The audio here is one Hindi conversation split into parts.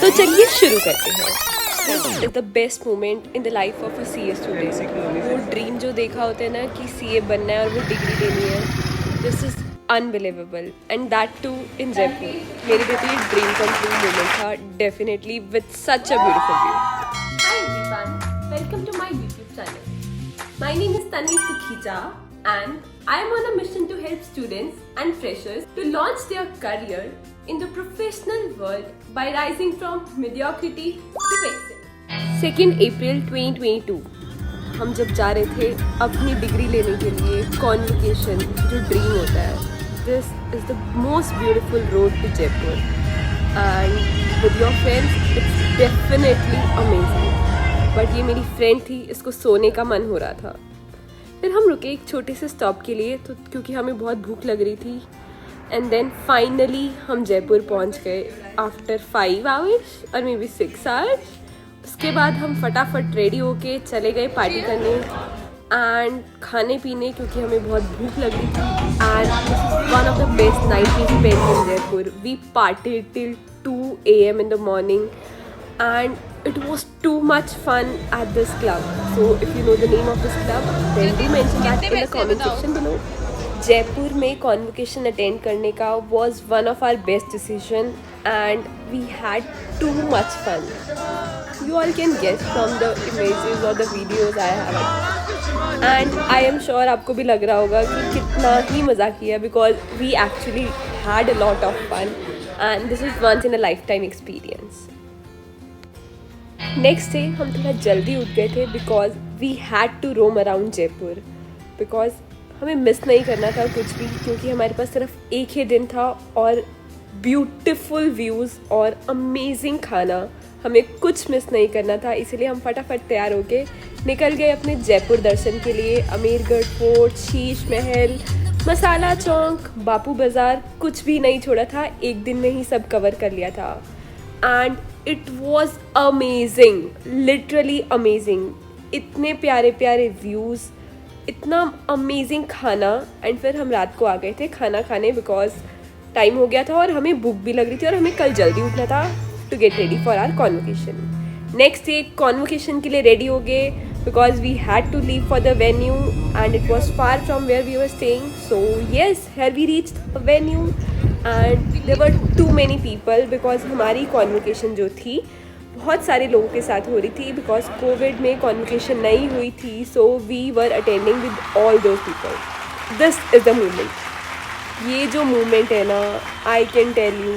तो चलिए शुरू करते हैं। This is the best moment in the life of a CA student. वो ड्रीम जो देखा होता है ना कि सीए बनना है और वो डिग्री लेनी है, this is unbelievable and that too in Jaipur. मेरे लिए तो ये ड्रीम कम ट्रू मोमेंट था, definitely with such a beautiful view. Hi everyone, welcome to my YouTube channel. My name is Tanvi Sukhija and I am on a mission to help students and freshers to launch their career in the professional world by rising from mediocrity to excellence. 2 अप्रैल 2022 हम जब जा रहे थे अपनी डिग्री लेने के लिए कॉन्वोकेशन, जो ड्रीम होता है, this is the most beautiful road to Jaipur and with your friends it's definitely amazing. But ये मेरी फ्रेंड थी, इसको सोने का मन हो रहा था। फिर हम रुके एक छोटे से स्टॉप के लिए, तो क्योंकि हमें बहुत भूख लग रही थी, एंड देन फाइनली हम जयपुर पहुंच गए आफ्टर 5 आवर्स और मे बी 6 आवर्स। उसके बाद हम फटाफट रेडी होके चले गए पार्टी करने एंड खाने पीने, क्योंकि हमें बहुत भूख लग रही थी। And this is one of the best night we spent in Jaipur. We partied till 2 AM in the morning and it was too much fun at this club. So if you know the name of this club, then do mention that in the comment section below. Jaipur में कॉन्वोकेशन अटेंड करने का was one of our best decision and we had too much fun. You all can guess from the images or the videos I have. And I am sure आपको भी लग रहा होगा कि कितना ही मज़ा किया, because we actually had a lot of fun and this is once in a lifetime experience. Next day हम थोड़ा जल्दी उठ गए थे because we had to roam around Jaipur, because हमें मिस नहीं करना था कुछ भी, क्योंकि हमारे पास सिर्फ एक ही दिन था और ब्यूटीफुल व्यूज़ और अमेजिंग खाना, हमें कुछ मिस नहीं करना था। इसलिए हम फटाफट तैयार होके निकल गए अपने जयपुर दर्शन के लिए। अमीरगढ़ फोर्ट, शीश महल, मसाला चौक, बापू बाज़ार, कुछ भी नहीं छोड़ा था। एक दिन में ही सब कवर कर लिया था and it was amazing, literally amazing. इतने प्यारे प्यारे व्यूज़, इतना अमेजिंग खाना। एंड फिर हम रात को आ गए थे खाना खाने बिकॉज टाइम हो गया था और हमें भूख भी लग रही थी और हमें कल जल्दी उठना था to get ready for our convocation. Next day convocation के लिए रेडी हो गए because we had to leave for the venue and it was far from where we were staying. So yes, here we reached the venue and there were too many people because हमारी कॉन्वोकेशन जो थी बहुत सारे लोगों के साथ हो रही थी, बिकॉज कोविड में कॉन्वोकेशन नहीं हुई थी। So we were attending with all those people. This is the moment. ये जो मोमेंट है ना, आई कैन टेल यू,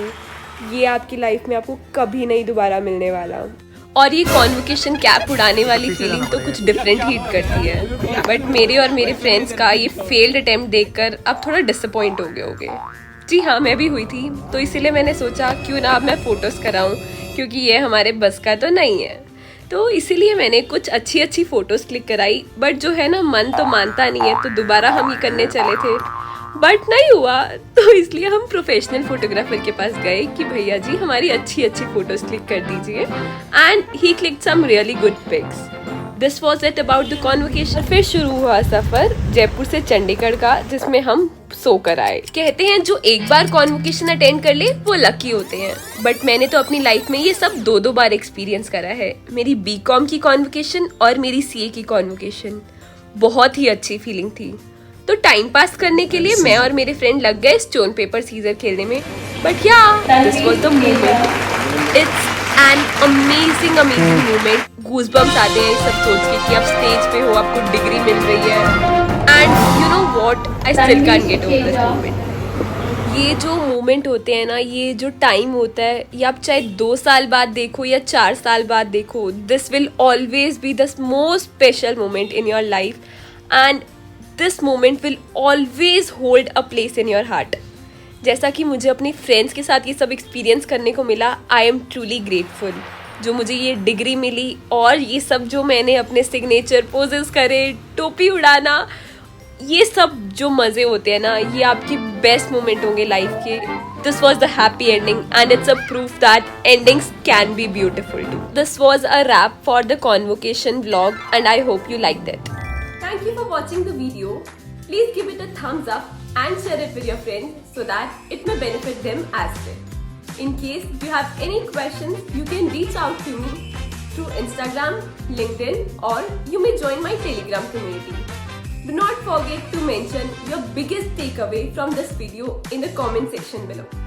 ये आपकी लाइफ में आपको कभी नहीं दोबारा मिलने वाला। और ये कॉन्वोकेशन कैप उड़ाने वाली फीलिंग तो कुछ डिफरेंट हिट करती है। बट मेरे और मेरे फ्रेंड्स का ये फेल्ड अटेम्प्ट देखकर अब थोड़ा डिसअपॉइंट हो गए होंगे। जी हाँ, मैं भी हुई थी, तो इसीलिए मैंने सोचा क्यों ना अब मैं फ़ोटोज़ कराऊँ, क्योंकि ये हमारे बस का तो नहीं है। तो इसीलिए मैंने कुछ अच्छी अच्छी फ़ोटोज़ क्लिक कराई। बट जो है ना, मन तो मानता नहीं है, तो दोबारा हम ये करने चले थे बट नहीं हुआ। तो इसलिए हम प्रोफेशनल फोटोग्राफर के पास गए कि भैया जी हमारी अच्छी अच्छी फ़ोटोज़ क्लिक कर दीजिए, and he click some really good pics. This was it about the convocation. फिर शुरू हुआ सफ़र जयपुर से चंडीगढ़ का, जिसमें हम सो कर आए। कहते हैं जो एक बार कॉन्वोकेशन अटेंड कर ले वो लकी होते हैं, बट मैंने तो अपनी लाइफ में ये सब 2-2 बार एक्सपीरियंस करा है। मेरी बीकॉम की कॉन्वोकेशन और मेरी सीए की कॉन्वोकेशन। बहुत ही अच्छी फीलिंग थी। तो टाइम पास करने के लिए मैं और मेरे फ्रेंड लग गए स्टोन पेपर सीजर खेलने में। बट या, this was the moment. It's an amazing moment. Goosebumps आते हैं सब सोच के कि आप स्टेज पे हो, आपको डिग्री मिल रही है, and you know what, I still can't get over this moment. ये जो मोमेंट होते हैं ना, ये जो टाइम होता है, ये आप चाहे 2 साल बाद देखो या 4 साल बाद देखो, this will always be the most special moment in your life and this moment will always hold a place in your heart. जैसा कि मुझे अपने फ्रेंड्स के साथ ये सब एक्सपीरियंस करने को मिला, आई एम ट्रूली ग्रेटफुल जो मुझे ये डिग्री मिली, और ये सब जो मैंने अपने सिग्नेचर पोजेस करे, टोपी उड़ाना, ये सब जो मज़े होते हैं ना, ये आपकी बेस्ट मोमेंट होंगे लाइफ के। This was the happy ending and it's a proof that endings can be beautiful too. This was a wrap for the convocation vlog and I hope you like that. Thank you for watching the video. Please give it a thumbs up and share it with your friends so that it may benefit them as well. In case you have any questions, you can reach out to me through Instagram, LinkedIn, or you may join my Telegram community. Do not forget to mention your biggest takeaway from this video in the comment section below.